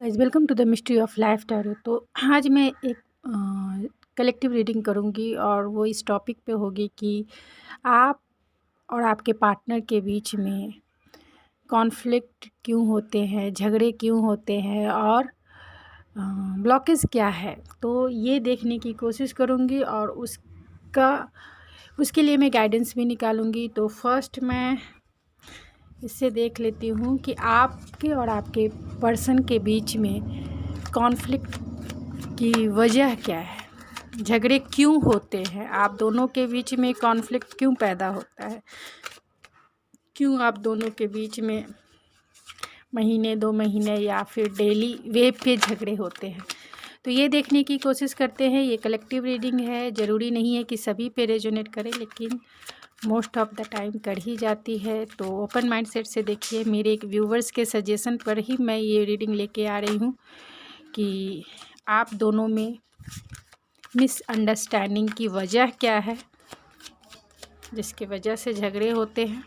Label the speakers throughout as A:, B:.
A: Guys, welcome to the mystery of life tarot. तो आज मैं एक कलेक्टिव रीडिंग करूंगी और वो इस टॉपिक पे होगी कि आप और आपके पार्टनर के बीच में कॉन्फ्लिक्ट क्यों होते हैं, झगड़े क्यों होते हैं और ब्लॉकेज क्या है। तो ये देखने की कोशिश करूंगी और उसके लिए मैं गाइडेंस भी निकालूंगी। तो फर्स्ट मैं इससे देख लेती हूँ कि आपके और आपके पर्सन के बीच में कॉन्फ्लिक्ट की वजह क्या है, झगड़े क्यों होते हैं, आप दोनों के बीच में कॉन्फ्लिक्ट क्यों पैदा होता है, क्यों आप दोनों के बीच में महीने 2 महीने या फिर डेली वे पे झगड़े होते हैं। तो ये देखने की कोशिश करते हैं। ये कलेक्टिव रीडिंग है, ज़रूरी नहीं है कि सभी पे रेजोनेट करे, लेकिन मोस्ट ऑफ द टाइम कर ही जाती है। तो ओपन माइंडसेट से देखिए। मेरे एक व्यूवर्स के सजेशन पर ही मैं ये रीडिंग लेके आ रही हूँ कि आप दोनों में मिसअंडरस्टैंडिंग की वजह क्या है जिसकी वजह से झगड़े होते हैं।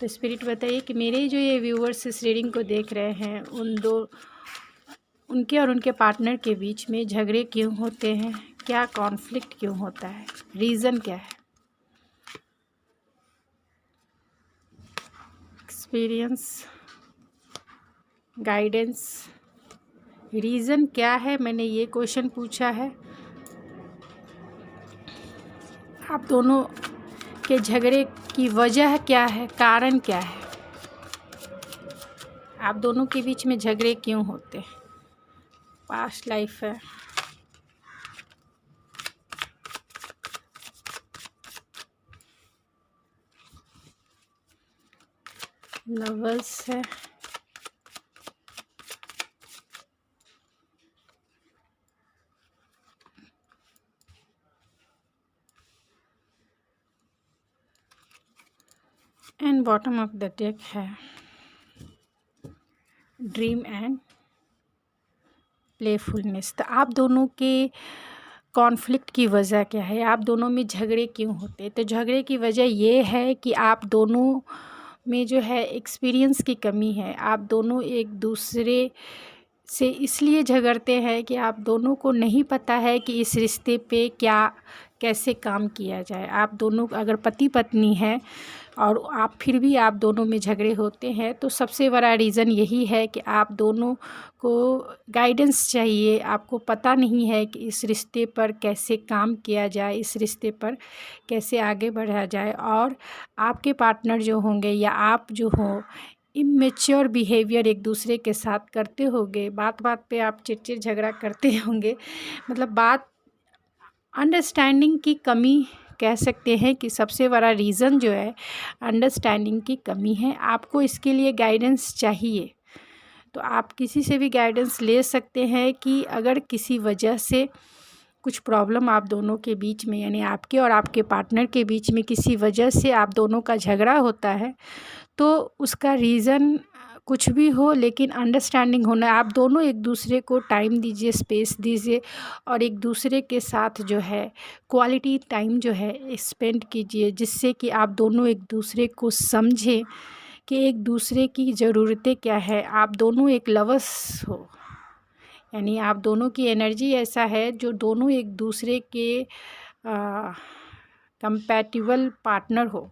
A: तो स्पिरिट बताइए कि मेरे जो ये व्यूवर्स इस रीडिंग को देख रहे हैं उनके और उनके पार्टनर के बीच में झगड़े क्यों होते हैं, क्या कॉन्फ्लिक्ट क्यों होता है, रीज़न क्या है। एक्सपीरियंस, गाइडेंस, रीज़न क्या है, मैंने ये क्वेश्चन पूछा है। आप दोनों के झगड़े की वजह क्या है, कारण क्या है, आप दोनों के बीच में झगड़े क्यों होते हैं। पास्ट लाइफ है, लवर्स है, and bottom of the deck है ड्रीम एंड प्लेफुलनेस। तो आप दोनों के कॉन्फ्लिक्ट की वजह क्या है, आप दोनों में झगड़े क्यों होते हैं। तो झगड़े की वजह ये है कि आप दोनों में जो है एक्सपीरियंस की कमी है। आप दोनों एक दूसरे से इसलिए झगड़ते हैं कि आप दोनों को नहीं पता है कि इस रिश्ते पे क्या कैसे काम किया जाए। आप दोनों अगर पति पत्नी हैं और फिर भी आप दोनों में झगड़े होते हैं, तो सबसे बड़ा रीज़न यही है कि आप दोनों को गाइडेंस चाहिए। आपको पता नहीं है कि इस रिश्ते पर कैसे काम किया जाए, इस रिश्ते पर कैसे आगे बढ़ा जाए। और आपके पार्टनर जो होंगे या आप जो हो, इमेच्योर बिहेवियर एक दूसरे के साथ करते होंगे, बात बात पे आप चिड़चिड़ झगड़ा करते होंगे। मतलब बात अंडरस्टैंडिंग की कमी कह सकते हैं कि सबसे बड़ा रीज़न जो है अंडरस्टैंडिंग की कमी है। आपको इसके लिए गाइडेंस चाहिए, तो आप किसी से भी गाइडेंस ले सकते हैं कि अगर किसी वजह से कुछ प्रॉब्लम आप दोनों के बीच में, यानी आपके और आपके पार्टनर के बीच में किसी वजह से आप दोनों का झगड़ा होता है, तो उसका रीज़न कुछ भी हो, लेकिन अंडरस्टैंडिंग होना। आप दोनों एक दूसरे को टाइम दीजिए, स्पेस दीजिए और एक दूसरे के साथ जो है क्वालिटी टाइम जो है स्पेंड कीजिए, जिससे कि आप दोनों एक दूसरे को समझें कि एक दूसरे की ज़रूरतें क्या है। आप दोनों एक लवर्स हो, यानी आप दोनों की एनर्जी ऐसा है जो दोनों एक दूसरे के कंपैटिबल पार्टनर हो।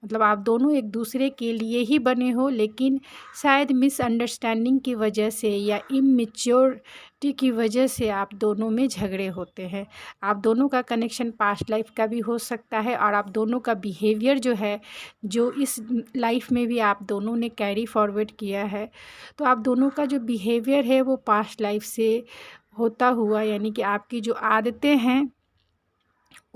A: मतलब आप दोनों एक दूसरे के लिए ही बने हो, लेकिन शायद मिसअंडरस्टैंडिंग की वजह से या इमेच्योरिटी की वजह से आप दोनों में झगड़े होते हैं। आप दोनों का कनेक्शन पास्ट लाइफ का भी हो सकता है और आप दोनों का बिहेवियर जो है, जो इस लाइफ में भी आप दोनों ने कैरी फॉरवर्ड किया है। तो आप दोनों का जो बिहेवियर है वो पास्ट लाइफ से होता हुआ, यानी कि आपकी जो आदतें हैं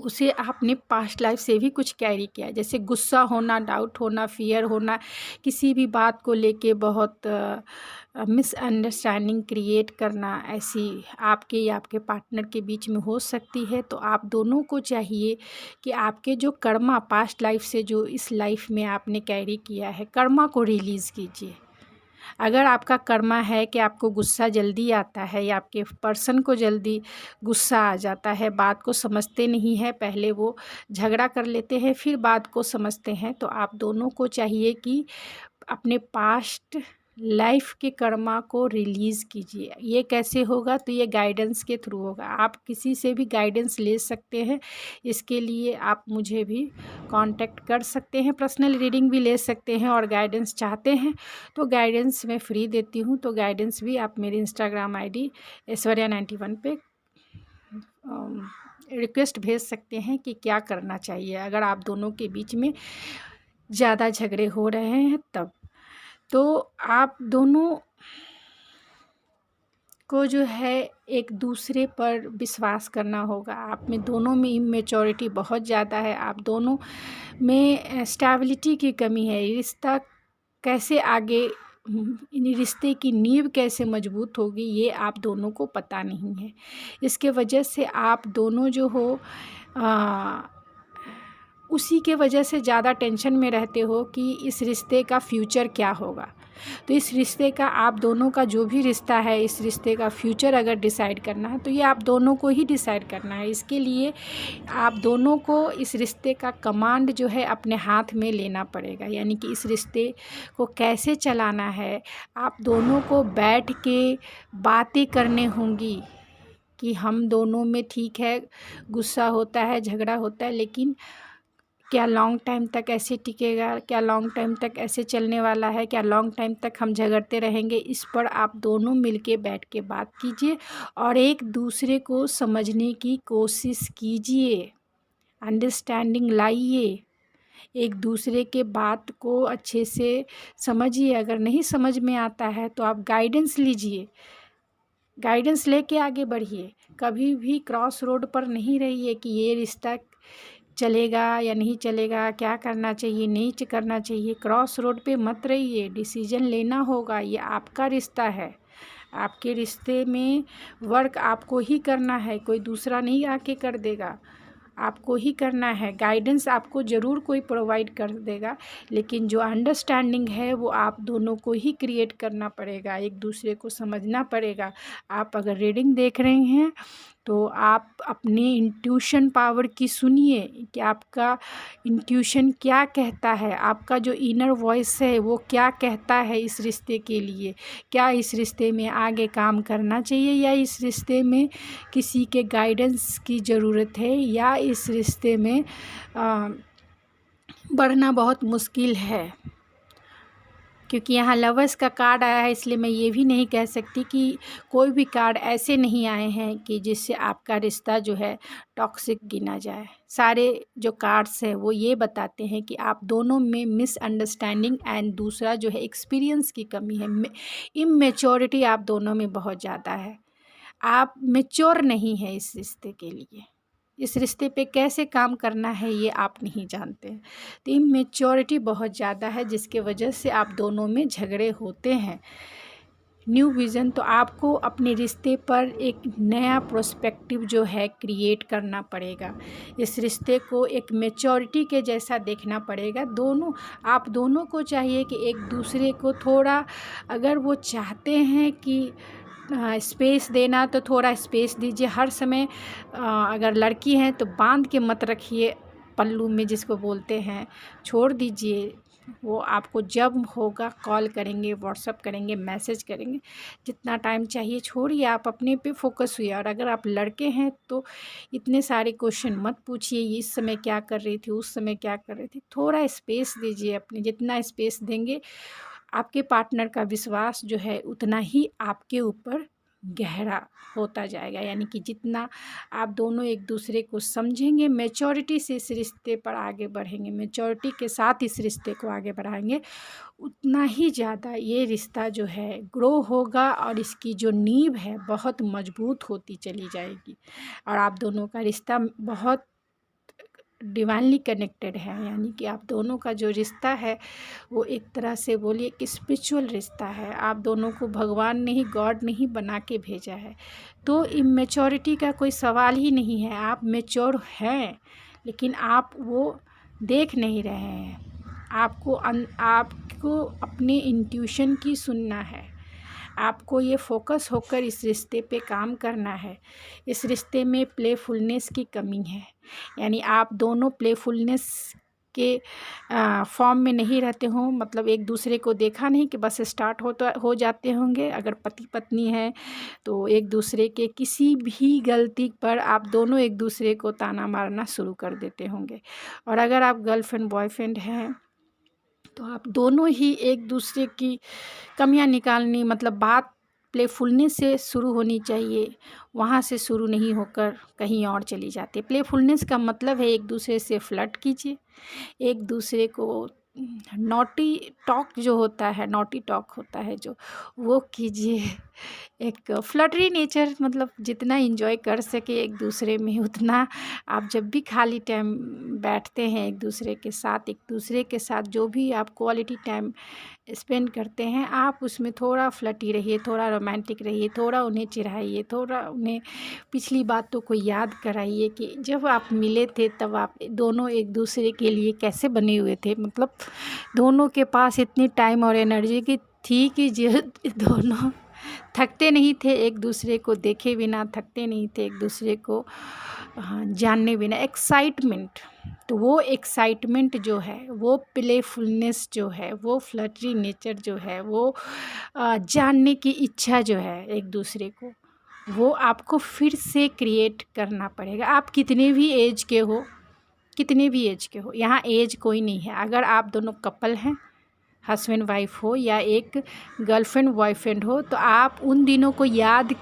A: उसे आपने पास्ट लाइफ से भी कुछ कैरी किया है। जैसे गुस्सा होना, डाउट होना, फियर होना, किसी भी बात को लेके बहुत मिसअंडरस्टैंडिंग क्रिएट करना, ऐसी आपके या आपके पार्टनर के बीच में हो सकती है। तो आप दोनों को चाहिए कि आपके जो कर्मा पास्ट लाइफ से जो इस लाइफ में आपने कैरी किया है, कर्मा को रिलीज़ कीजिए। अगर आपका कर्मा है कि आपको गुस्सा जल्दी आता है या आपके पर्सन को जल्दी गुस्सा आ जाता है, बात को समझते नहीं है, पहले वो झगड़ा कर लेते हैं फिर बात को समझते हैं, तो आप दोनों को चाहिए कि अपने पास्ट लाइफ के कर्मा को रिलीज़ कीजिए। ये कैसे होगा? तो ये गाइडेंस के थ्रू होगा। आप किसी से भी गाइडेंस ले सकते हैं। इसके लिए आप मुझे भी कांटेक्ट कर सकते हैं, पर्सनल रीडिंग भी ले सकते हैं, और गाइडेंस चाहते हैं तो गाइडेंस मैं फ्री देती हूँ। तो गाइडेंस भी आप मेरी इंस्टाग्राम आईडी ऐश्वर्या91 पे रिक्वेस्ट भेज सकते हैं कि क्या करना चाहिए अगर आप दोनों के बीच में ज़्यादा झगड़े हो रहे हैं तब। तो आप दोनों को जो है एक दूसरे पर विश्वास करना होगा। आप में दोनों में इमेच्योरिटी बहुत ज़्यादा है, आप दोनों में स्टेबिलिटी की कमी है। रिश्ता कैसे आगे, इन रिश्ते की नींव कैसे मजबूत होगी, ये आप दोनों को पता नहीं है। इसके वजह से आप दोनों जो हो उसी के वजह से ज़्यादा टेंशन में रहते हो कि इस रिश्ते का फ्यूचर क्या होगा। तो इस रिश्ते का, आप दोनों का जो भी रिश्ता है, इस रिश्ते का फ्यूचर अगर डिसाइड करना है तो ये आप दोनों को ही डिसाइड करना है। इसके लिए आप दोनों को इस रिश्ते का कमांड जो है अपने हाथ में लेना पड़ेगा। यानी कि इस रिश्ते को कैसे चलाना है, आप दोनों को बैठ के बातें करने होंगी कि हम दोनों में ठीक है गुस्सा होता है, झगड़ा होता है, लेकिन क्या लॉन्ग टाइम तक ऐसे टिकेगा, क्या लॉन्ग टाइम तक ऐसे चलने वाला है, क्या लॉन्ग टाइम तक हम झगड़ते रहेंगे। इस पर आप दोनों मिलके बैठ के बात कीजिए और एक दूसरे को समझने की कोशिश कीजिए, अंडरस्टैंडिंग लाइए, एक दूसरे के बात को अच्छे से समझिए। अगर नहीं समझ में आता है तो आप गाइडेंस लीजिए, गाइडेंस लेके आगे बढ़िए। कभी भी क्रॉस रोड पर नहीं रहिए कि ये रिश्ता चलेगा या नहीं चलेगा, क्या करना चाहिए नहीं करना चाहिए। क्रॉस रोड पे मत रहिए, डिसीजन लेना होगा। ये आपका रिश्ता है, आपके रिश्ते में वर्क आपको ही करना है, कोई दूसरा नहीं आके कर देगा, आपको ही करना है। गाइडेंस आपको ज़रूर कोई प्रोवाइड कर देगा, लेकिन जो अंडरस्टैंडिंग है वो आप दोनों को ही क्रिएट करना पड़ेगा, एक दूसरे को समझना पड़ेगा। आप अगर रीडिंग देख रहे हैं तो आप अपने इंट्यूशन पावर की सुनिए कि आपका इंट्यूशन क्या कहता है, आपका जो इनर वॉइस है वो क्या कहता है इस रिश्ते के लिए। क्या इस रिश्ते में आगे काम करना चाहिए या इस रिश्ते में किसी के गाइडेंस की ज़रूरत है, या इस रिश्ते में बढ़ना बहुत मुश्किल है। क्योंकि यहाँ लवर्स का कार्ड आया है, इसलिए मैं ये भी नहीं कह सकती कि कोई भी कार्ड ऐसे नहीं आए हैं कि जिससे आपका रिश्ता जो है टॉक्सिक गिना जाए। सारे जो कार्ड्स हैं वो ये बताते हैं कि आप दोनों में मिसअंडरस्टैंडिंग एंड दूसरा जो है एक्सपीरियंस की कमी है। इमेच्योरिटी आप दोनों में बहुत ज़्यादा है, आप मैच्योर नहीं है इस रिश्ते के लिए। इस रिश्ते पे कैसे काम करना है ये आप नहीं जानते हैं। तो इमेच्योरिटी बहुत ज़्यादा है, जिसके वजह से आप दोनों में झगड़े होते हैं। न्यू विज़न, तो आपको अपने रिश्ते पर एक नया पर्सपेक्टिव जो है क्रिएट करना पड़ेगा। इस रिश्ते को एक मैच्योरिटी के जैसा देखना पड़ेगा। आप दोनों को चाहिए कि एक दूसरे को थोड़ा, अगर वो चाहते हैं कि स्पेस देना तो थोड़ा स्पेस दीजिए। हर समय अगर लड़की हैं तो बांध के मत रखिए पल्लू में, जिसको बोलते हैं, छोड़ दीजिए। वो आपको जब होगा कॉल करेंगे, व्हाट्सअप करेंगे, मैसेज करेंगे, जितना टाइम चाहिए छोड़िए, आप अपने पे फोकस हुई। और अगर आप लड़के हैं तो इतने सारे क्वेश्चन मत पूछिए, इस समय क्या कर रही थी, उस समय क्या कर रही थी। थोड़ा स्पेस दीजिए अपने, जितना स्पेस देंगे आपके पार्टनर का विश्वास जो है उतना ही आपके ऊपर गहरा होता जाएगा। यानी कि जितना आप दोनों एक दूसरे को समझेंगे, मैच्योरिटी से इस रिश्ते पर आगे बढ़ेंगे, मैच्योरिटी के साथ इस रिश्ते को आगे बढ़ाएंगे, उतना ही ज़्यादा ये रिश्ता जो है ग्रो होगा और इसकी जो नींव है बहुत मजबूत होती चली जाएगी। और आप दोनों का रिश्ता बहुत डिवाइनली कनेक्टेड है। यानी कि आप दोनों का जो रिश्ता है वो एक तरह से बोलिए कि स्पिरिचुअल रिश्ता है। आप दोनों को भगवान ने ही, गॉड ने ही बना के भेजा है। तो इमेच्योरिटी का कोई सवाल ही नहीं है। आप मैच्योर हैं, लेकिन आप वो देख नहीं रहे हैं। आपको अपने इंट्यूशन की सुनना है। आपको ये फोकस होकर इस रिश्ते पे काम करना है। इस रिश्ते में प्लेफुलनेस की कमी है, यानी आप दोनों प्लेफुलनेस के फॉर्म में नहीं रहते हों, मतलब एक दूसरे को देखा नहीं कि बस स्टार्ट हो जाते होंगे। अगर पति पत्नी है तो एक दूसरे के किसी भी गलती पर आप दोनों एक दूसरे को ताना मारना शुरू कर देते होंगे। और अगर आप गर्लफ्रेंड बॉयफ्रेंड हैं तो आप दोनों ही एक दूसरे की कमियां निकालनी, मतलब बात प्लेफुलनेस से शुरू होनी चाहिए, वहाँ से शुरू नहीं होकर कहीं और चली जाती है। प्लेफुलनेस का मतलब है एक दूसरे से फ्लर्ट कीजिए, एक दूसरे को नॉटी टॉक जो होता है, नॉटी टॉक होता है जो, वो कीजिए। एक फ्लर्टरी नेचर, मतलब जितना एंजॉय कर सके एक दूसरे में उतना। आप जब भी खाली टाइम बैठते हैं एक दूसरे के साथ जो भी आप क्वालिटी टाइम स्पेंड करते हैं, आप उसमें थोड़ा फ्लर्टी रहिए, थोड़ा रोमांटिक रहिए, थोड़ा उन्हें चिढ़ाइए, थोड़ा उन्हें पिछली बातों को याद कराइए कि जब आप मिले थे तब आप दोनों एक दूसरे के लिए कैसे बने हुए थे। मतलब दोनों के पास इतनी टाइम और एनर्जी की थी कि जो दोनों थकते नहीं थे, एक दूसरे को देखे बिना थकते नहीं थे, एक दूसरे को जानने बिना। एक्साइटमेंट, तो वो एक्साइटमेंट जो है, वो प्लेफुलनेस जो है, वो फ्लर्टी नेचर जो है, वो जानने की इच्छा जो है एक दूसरे को, वो आपको फिर से क्रिएट करना पड़ेगा। आप कितने भी एज के हो, यहाँ एज कोई नहीं है। अगर आप दोनों कपल हैं, हस्बैंड वाइफ हो या एक गर्लफ्रेंड बॉयफ्रेंड हो, तो आप उन दिनों को याद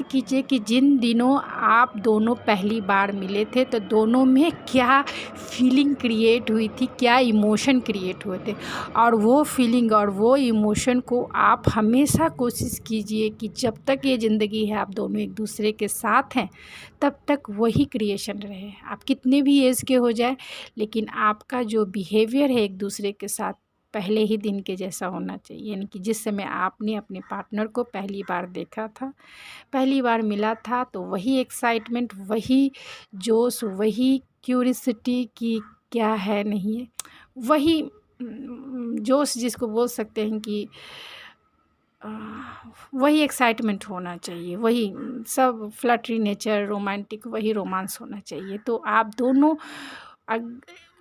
A: कीजिए कि जिन दिनों आप दोनों पहली बार मिले थे तो दोनों में क्या फीलिंग क्रिएट हुई थी, क्या इमोशन क्रिएट हुए थे। और वो फीलिंग और वो इमोशन को आप हमेशा कोशिश कीजिए कि जब तक ये ज़िंदगी है आप दोनों एक दूसरे के साथ हैं तब तक वही क्रिएशन रहे। आप कितने भी एज के हो जाए, लेकिन आपका जो बिहेवियर है एक दूसरे के साथ पहले ही दिन के जैसा होना चाहिए। यानी कि जिस समय आपने अपने पार्टनर को पहली बार देखा था, पहली बार मिला था, तो वही एक्साइटमेंट, वही जोश, वही क्यूरियोसिटी कि क्या है नहीं है, वही जोश जिसको बोल सकते हैं कि वही एक्साइटमेंट होना चाहिए, वही सब फ्लर्टी नेचर, रोमांटिक, वही रोमांस होना चाहिए। तो आप दोनों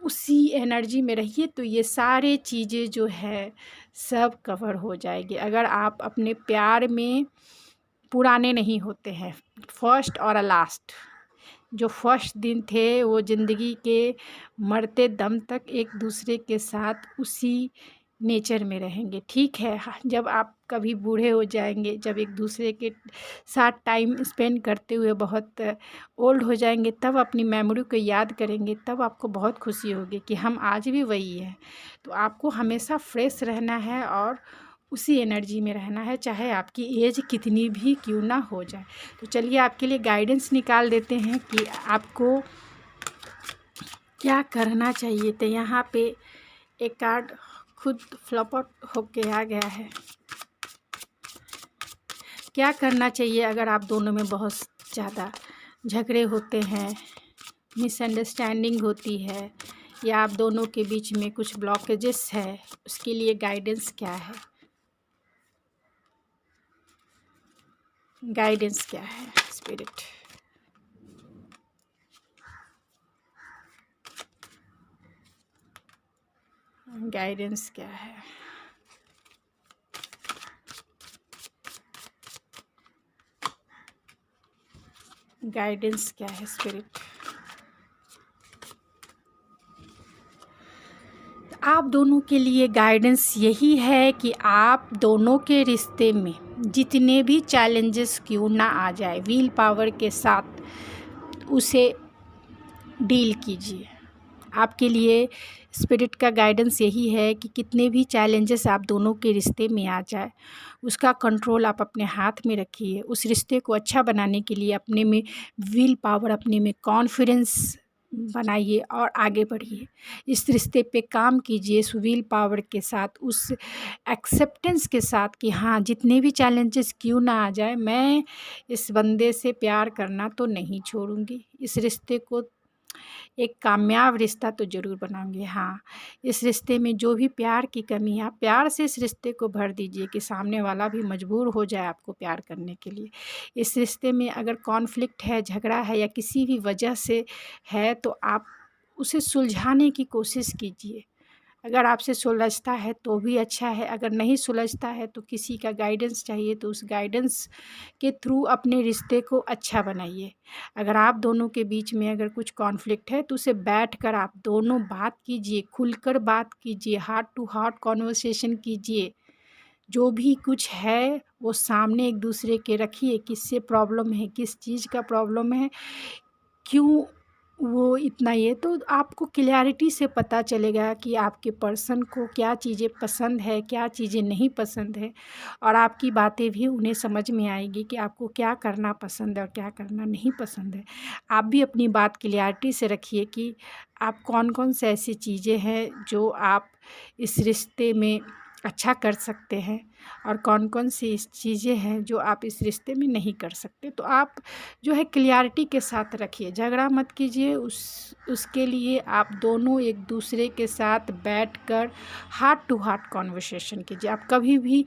A: उसी एनर्जी में रहिए तो ये सारे चीज़ें जो है सब कवर हो जाएगी। अगर आप अपने प्यार में पुराने नहीं होते हैं, फर्स्ट और लास्ट, जो फर्स्ट दिन थे वो ज़िंदगी के मरते दम तक एक दूसरे के साथ उसी नेचर में रहेंगे। ठीक है, जब आप कभी बूढ़े हो जाएंगे, जब एक दूसरे के साथ टाइम स्पेंड करते हुए बहुत ओल्ड हो जाएंगे, तब अपनी मेमोरी को याद करेंगे, तब आपको बहुत खुशी होगी कि हम आज भी वही हैं। तो आपको हमेशा फ्रेश रहना है और उसी एनर्जी में रहना है, चाहे आपकी एज कितनी भी क्यों ना हो जाए। तो चलिए आपके लिए गाइडेंस निकाल देते हैं कि आपको क्या करना चाहिए। तो यहाँ पे एक कार्ड खुद फ्लॉप आउट होके आ गया है। क्या करना चाहिए अगर आप दोनों में बहुत ज़्यादा झगड़े होते हैं, मिसअंडरस्टैंडिंग होती है, या आप दोनों के बीच में कुछ ब्लॉकेजेस है, उसके लिए गाइडेंस क्या है? गाइडेंस क्या है स्पिरिट? गाइडेंस क्या है? गाइडेंस क्या है स्पिरिट? आप दोनों के लिए गाइडेंस यही है कि आप दोनों के रिश्ते में जितने भी चैलेंजेस क्यों ना आ जाए, विल पावर के साथ उसे डील कीजिए। आपके लिए स्पिरिट का गाइडेंस यही है कि कितने भी चैलेंजेस आप दोनों के रिश्ते में आ जाए, उसका कंट्रोल आप अपने हाथ में रखिए। उस रिश्ते को अच्छा बनाने के लिए अपने में विल पावर, अपने में कॉन्फिडेंस बनाइए और आगे बढ़िए। इस रिश्ते पे काम कीजिए इस विल पावर के साथ, उस एक्सेप्टेंस के साथ कि हाँ, जितने भी चैलेंजेस क्यों ना आ जाए, मैं इस बंदे से प्यार करना तो नहीं छोड़ूंगी। इस रिश्ते को एक कामयाब रिश्ता तो ज़रूर बनाऊंगी। हाँ, इस रिश्ते में जो भी प्यार की कमी है, आप प्यार से इस रिश्ते को भर दीजिए कि सामने वाला भी मजबूर हो जाए आपको प्यार करने के लिए। इस रिश्ते में अगर कॉन्फ्लिक्ट है, झगड़ा है या किसी भी वजह से है, तो आप उसे सुलझाने की कोशिश कीजिए। अगर आपसे सुलझता है तो भी अच्छा है, अगर नहीं सुलझता है तो किसी का गाइडेंस चाहिए तो उस गाइडेंस के थ्रू अपने रिश्ते को अच्छा बनाइए। अगर आप दोनों के बीच में अगर कुछ कॉन्फ्लिक्ट है तो उसे बैठकर आप दोनों बात कीजिए, खुलकर बात कीजिए, हार्ट टू हार्ट कॉन्वर्सेशन कीजिए। जो भी कुछ है वो सामने एक दूसरे के रखिए, किससे प्रॉब्लम है, किस चीज़ का प्रॉब्लम है, क्यों वो इतना ये, तो आपको क्लैरिटी से पता चलेगा कि आपके पर्सन को क्या चीज़ें पसंद है, क्या चीज़ें नहीं पसंद है, और आपकी बातें भी उन्हें समझ में आएगी कि आपको क्या करना पसंद है और क्या करना नहीं पसंद है। आप भी अपनी बात क्लैरिटी से रखिए कि आप कौन-कौन से ऐसी चीज़ें हैं जो आप इस रिश्ते में अच्छा कर सकते हैं और कौन-कौन सी चीज़ें हैं जो आप इस रिश्ते में नहीं कर सकते। तो आप जो है क्लैरिटी के साथ रखिए, झगड़ा मत कीजिए। उसके लिए आप दोनों एक दूसरे के साथ बैठकर हार्ट टू हार्ट कॉन्वर्सेशन कीजिए। आप कभी भी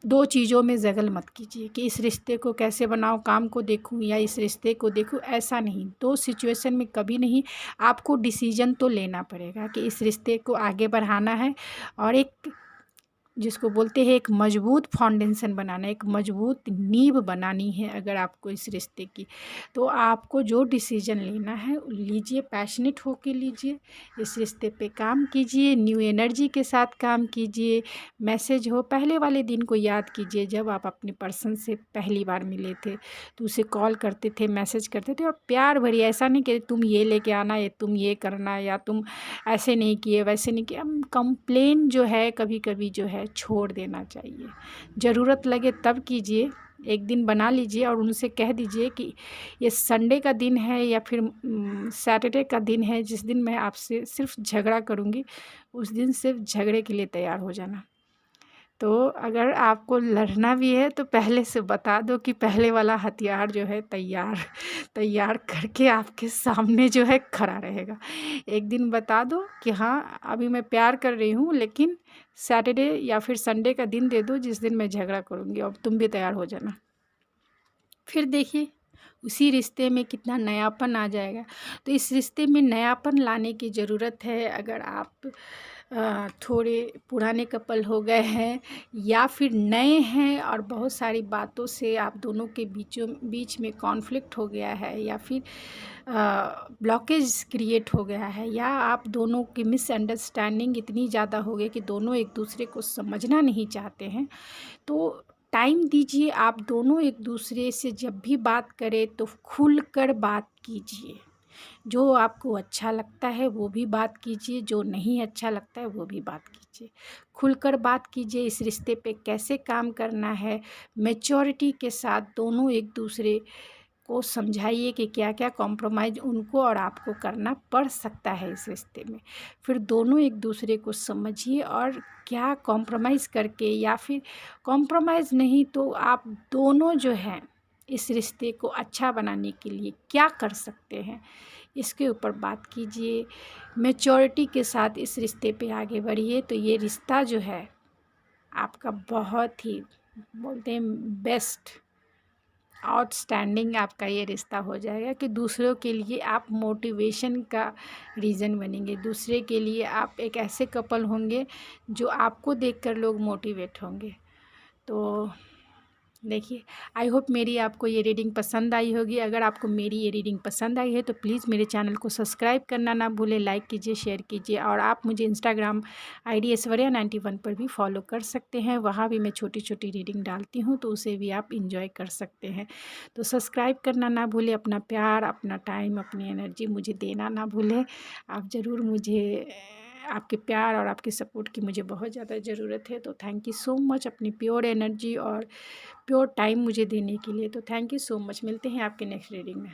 A: दो चीज़ों में जगल मत कीजिए कि इस रिश्ते को कैसे बनाऊँ, काम को देखूँ या इस रिश्ते को देखूँ, ऐसा नहीं। दो सिचुएशन में कभी नहीं। आपको डिसीजन तो लेना पड़ेगा कि इस रिश्ते को आगे बढ़ाना है और एक जिसको बोलते हैं एक मजबूत फाउंडेशन बनाना, एक मजबूत नींव बनानी है अगर आपको इस रिश्ते की, तो आपको जो डिसीजन लेना है लीजिए, पैशनेट होके लीजिए, इस रिश्ते पे काम कीजिए, न्यू एनर्जी के साथ काम कीजिए। मैसेज हो, पहले वाले दिन को याद कीजिए जब आप अपने पर्सन से पहली बार मिले थे तो उसे कॉल करते थे, मैसेज करते थे, और प्यार भरी, ऐसा नहीं कि तुम ये लेके आना, या तुम ये करना, या तुम ऐसे नहीं किए, वैसे नहीं किए। कंप्लेन जो है कभी कभी जो है छोड़ देना चाहिए, ज़रूरत लगे तब कीजिए। एक दिन बना लीजिए और उनसे कह दीजिए कि ये संडे का दिन है या फिर सैटरडे का दिन है जिस दिन मैं आपसे सिर्फ झगड़ा करूँगी, उस दिन सिर्फ झगड़े के लिए तैयार हो जाना। तो अगर आपको लड़ना भी है तो पहले से बता दो कि पहले वाला हथियार जो है तैयार तैयार करके आपके सामने जो है खड़ा रहेगा। एक दिन बता दो कि हाँ अभी मैं प्यार कर रही हूँ, लेकिन सैटरडे या फिर संडे का दिन दे दो जिस दिन मैं झगड़ा करूँगी, और तुम भी तैयार हो जाना। फिर देखिए उसी रिश्ते में कितना नयापन आ जाएगा। तो इस रिश्ते में नयापन लाने की ज़रूरत है। अगर आप थोड़े पुराने कपल हो गए हैं या फिर नए हैं और बहुत सारी बातों से आप दोनों के बीच में कॉन्फ्लिक्ट हो गया है, या फिर ब्लॉकेज क्रिएट हो गया है, या आप दोनों की मिसअंडरस्टैंडिंग इतनी ज़्यादा हो गई कि दोनों एक दूसरे को समझना नहीं चाहते हैं, तो टाइम दीजिए। आप दोनों एक दूसरे से जब भी बात करें तो खुलकर बात कीजिए। जो आपको अच्छा लगता है वो भी बात कीजिए, जो नहीं अच्छा लगता है वो भी बात कीजिए। खुलकर बात कीजिए, इस रिश्ते पे कैसे काम करना है, मैच्योरिटी के साथ दोनों एक दूसरे को समझाइए कि क्या क्या कॉम्प्रोमाइज़ उनको और आपको करना पड़ सकता है इस रिश्ते में। फिर दोनों एक दूसरे को समझिए और क्या कॉम्प्रोमाइज़ करके, या फिर कॉम्प्रोमाइज़ नहीं तो आप दोनों जो हैं इस रिश्ते को अच्छा बनाने के लिए क्या कर सकते हैं, इसके ऊपर बात कीजिए। मैच्योरिटी के साथ इस रिश्ते पे आगे बढ़िए, तो ये रिश्ता जो है आपका बहुत ही, बोलते हैं, बेस्ट आउटस्टैंडिंग आपका ये रिश्ता हो जाएगा कि दूसरों के लिए आप मोटिवेशन का रीज़न बनेंगे। दूसरे के लिए आप एक ऐसे कपल होंगे जो आपको देखकर लोग मोटिवेट होंगे। तो देखिए, आई होप मेरी आपको ये रीडिंग पसंद आई होगी। अगर आपको मेरी ये रीडिंग पसंद आई है तो प्लीज़ मेरे चैनल को सब्सक्राइब करना ना भूलें, लाइक कीजिए, शेयर कीजिए, और आप मुझे इंस्टाग्राम आईडी ऐश्वर्या91 पर भी फॉलो कर सकते हैं। वहाँ भी मैं छोटी छोटी रीडिंग डालती हूँ, तो उसे भी आप इंजॉय कर सकते हैं। तो सब्सक्राइब करना ना भूलें, अपना प्यार, अपना टाइम, अपनी एनर्जी मुझे देना ना भूलें। आप ज़रूर मुझे, आपके प्यार और आपके सपोर्ट की मुझे बहुत ज़्यादा ज़रूरत है। तो थैंक यू सो मच अपनी प्योर एनर्जी और प्योर टाइम मुझे देने के लिए। तो थैंक यू सो मच। मिलते हैं आपके नेक्स्ट रीडिंग में।